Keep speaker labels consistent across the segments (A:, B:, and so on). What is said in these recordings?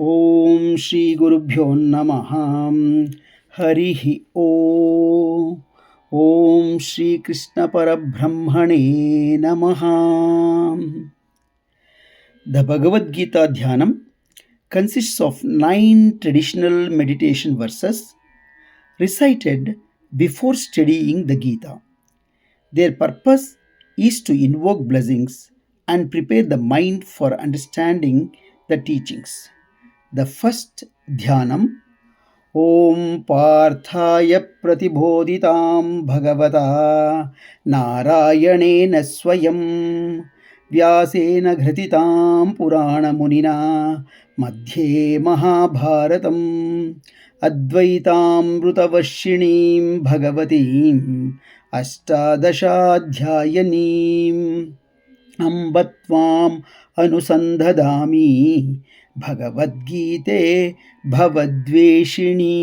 A: ಓಂ ಶ್ರೀ ಗುರುಭ್ಯೋ ನಮಃ. ಹರಿ ಓಂ. ಓಂ ಶ್ರೀ ಕೃಷ್ಣ ಪರಬ್ರಹ್ಮಣೇ ನಮಃ. The Bhagavad Gita Dhyanam consists of 9 traditional meditation verses recited before studying the Gita. Their purpose is to invoke blessings and prepare the mind for understanding the teachings. The first Dhyanam. Om Parthaya Pratibodhitam Bhagavata Narayanena Swayam Vyasena Ghृतितां Purana Munina Madhye Mahabharatam Advaitamrutavashiniim Bhagavatim Ashtadashadhyayanim Ambatvam Anusandhadami Bhagavad-gite Bhavadveshini.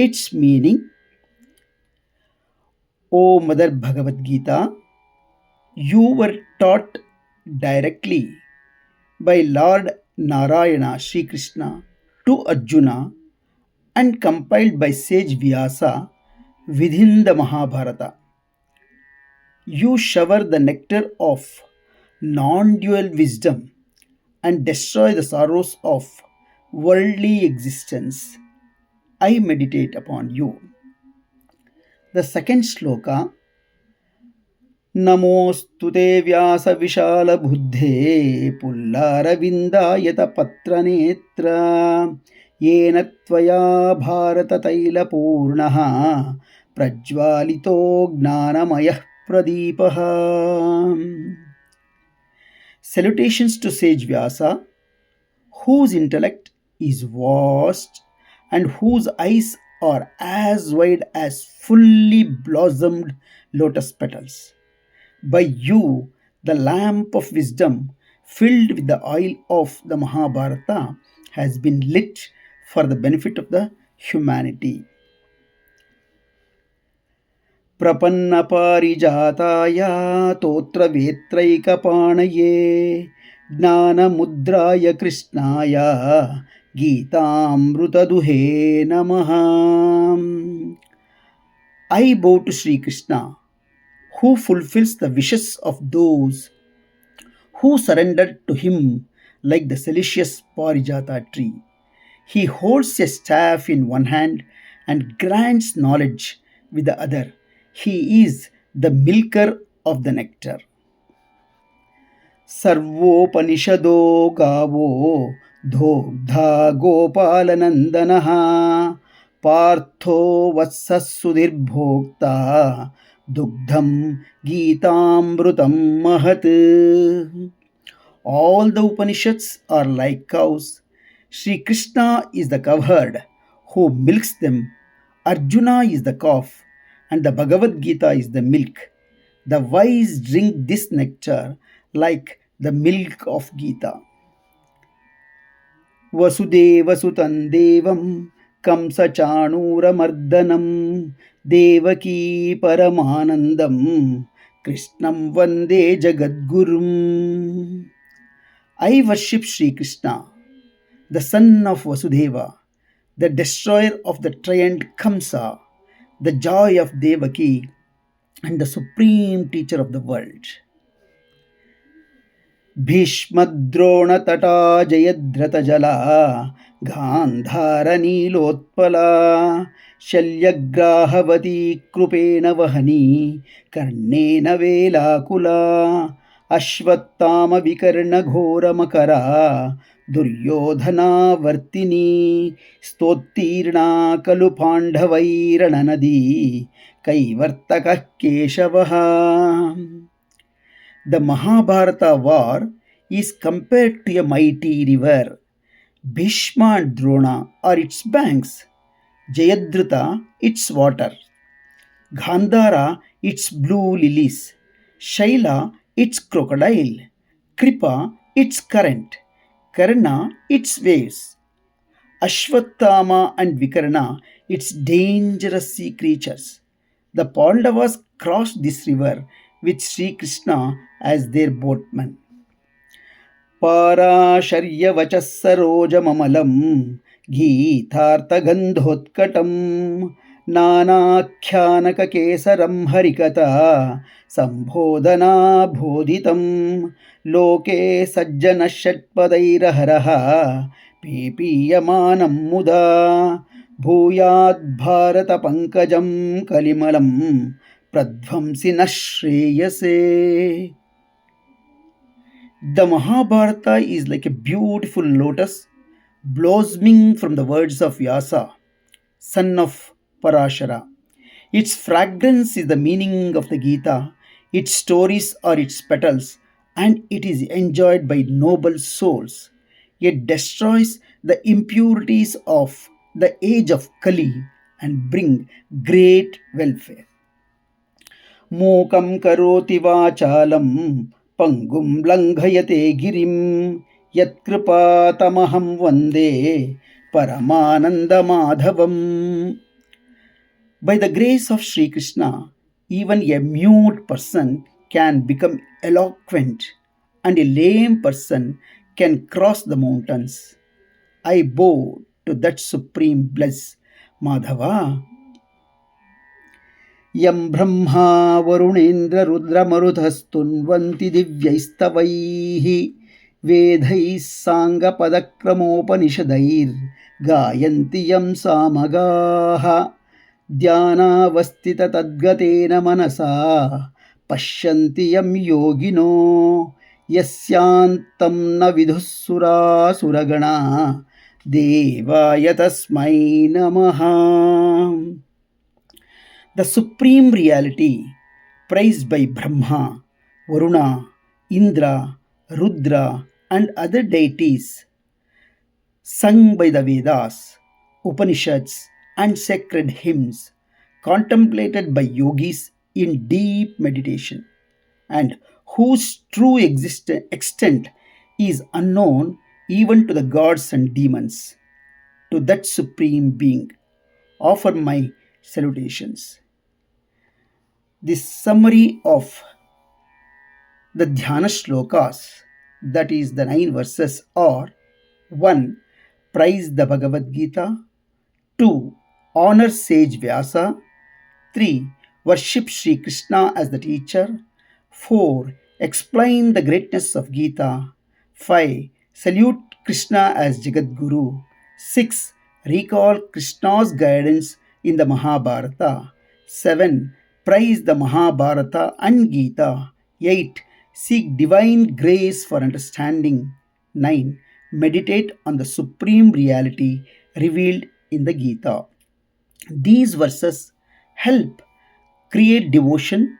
A: Its meaning: O Mother Bhagavad Gita, you were taught directly by Lord Narayana Sri Krishna to Arjuna and compiled by sage Vyasa within the Mahabharata. You shower the nectar of non-dual wisdom and destroy the sorrows of worldly existence. I meditate upon you. The second sloka. Namostute Vyasa Vishala Buddhe Pullaravindayata Patranetra Yena Tvaya Bharata Taila Purnaha Prajvalito Gnanamayah Pradipaha. Salutations to sage Vyasa, whose intellect is vast and whose eyes are as wide as fully blossomed lotus petals. By you, the lamp of wisdom, filled with the oil of the Mahabharata, has been lit for the benefit of the humanity. Prapanna parijataya totra vetraikapanaye Jnana mudraya krishnaya Geetamruta duhe namaha. I bow to Sri Krishna, who fulfills the wishes of those who surrendered to him like the delicious Parijata tree. He holds a staff in one hand and grants knowledge with the other. He is the milker of the nectar. Sarvopanishado gavo dhogdha gopalanandanaha partho vatsasudhir bhokta dugdham geetamrutam mahat. All the Upanishads are like cows. Sri Krishna is the cowherd who milks them. Arjuna is the calf and the Bhagavad Gita is the milk. The wise drink this nectar like the milk of Gita. Vasudeva Sutan Devam Kamsa Chanura Mardanam Devaki Paramanandam Krishnam Vande Jagadgurum. I worship Sri Krishna, the son of Vasudeva, the destroyer of the tyrant Kamsa, the joy of Devaki, and the supreme teacher of the world. Bhishmadrona tata jayadhrata jala Gandhara nilotpala Shalyagrahavati krupena vahani Karnena velakula Ashvattama vikarna ghora makara Duryodhana vartini Stottirna kalu pandhavairananadi Kaivartaka Keshavaha. The Mahabharata war is compared to a mighty river. Bhishma and Drona are its banks, Jayadratha its water, Gandhara its blue lilies, Shaila its crocodile, Kripa its current, Karna its waves, Ashwattama and Vikarna its dangerous sea creatures. The Pandavas crossed this river with Sri Krishna as their boatman. पाराशर्यवचः सरोजममलं गीतार्थगन्धोत्कटं नानाख्यानककेसरं हरिकथा सम्बोधनाबोधितं लोके सज्जनः षट्पदैरहरः पीपीयमानं मुदा भूयाद्भारतपङ्कजं कलिमलं प्रध्वंसि न श्रेयसे. The Mahabharata is like a beautiful lotus blossoming from the words of Vyasa, son of Parashara. Its fragrance is the meaning of the Gita, its stories are its petals, and it is enjoyed by noble souls. It destroys the impurities of the age of Kali and bring great welfare. मूकं करोति वाचालं पङ्गुं लङ्घयते गिरिं यत्कृपातमहं वन्दे परमानन्दमाधवम्. By the grace of Sri Krishna, even a mute person can become eloquent and a lame person can cross the mountains. I bow to that supreme bliss, Madhava. यं ब्रह्मा वरुणेन्द्ररुद्रमरुतस्तुन्वन्ति दिव्यैस्तवैः वेदैः साङ्गपदक्रमोपनिषदैर्गायन्ति यं सामगाः ध्यानावस्थिततद्गतेन मनसा पश्यन्ति यं योगिनो यस्यान्तं न विदुः सुरासुरगणा देवाय तस्मै नमः. The supreme reality, praised by Brahma, Varuna, Indra, Rudra, and other deities, sung by the Vedas, Upanishads, and sacred hymns, contemplated by yogis in deep meditation, and whose true extent is unknown even to the gods and demons. To that supreme being, offer my salutations. The summary of the Dhyana Shlokas, that is the 9 verses, are 1. Praise the Bhagavad Gita. 2. Honor sage Vyasa. 3. Worship Sri Krishna as the teacher. 4. Explain the greatness of Gita. 5. Salute Krishna as Jagat Guru. 6. Recall Krishna's guidance in the Mahabharata. 7. Praise the Mahabharata and Gita. 8. Seek divine grace for understanding. 9. Meditate on the supreme reality revealed in the Gita. These verses help create devotion,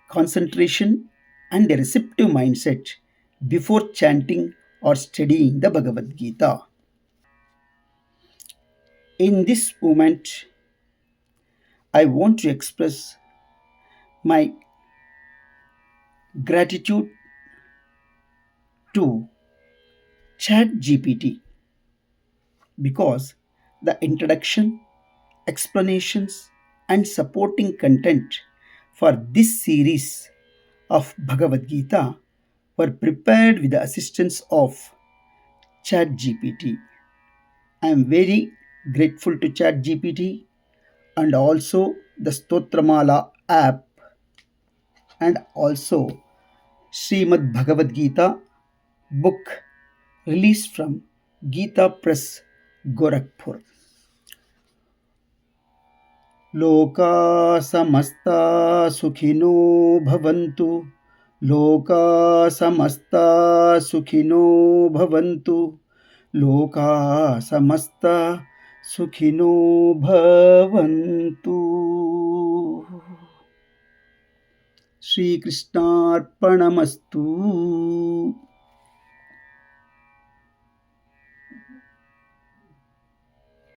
A: concentration, and a receptive mindset before chanting or studying the Bhagavad Gita. In this moment, I want to express my gratitude to ChatGPT because the introduction, explanations, and supporting content for this series of Bhagavad Gita were prepared with the assistance of ChatGPT. I am very grateful to ChatGPT and also the Stotramala app and also Srimad Bhagavad Gita book released from Gita Press, Gorakhpur. लोका समस्ता सुखिनो भवन्तु लोका समस्ता सुखिनो भवन्तु लोका समस्ता सुखिनो भवन्तु. श्रीकृष्णार्पणमस्तु.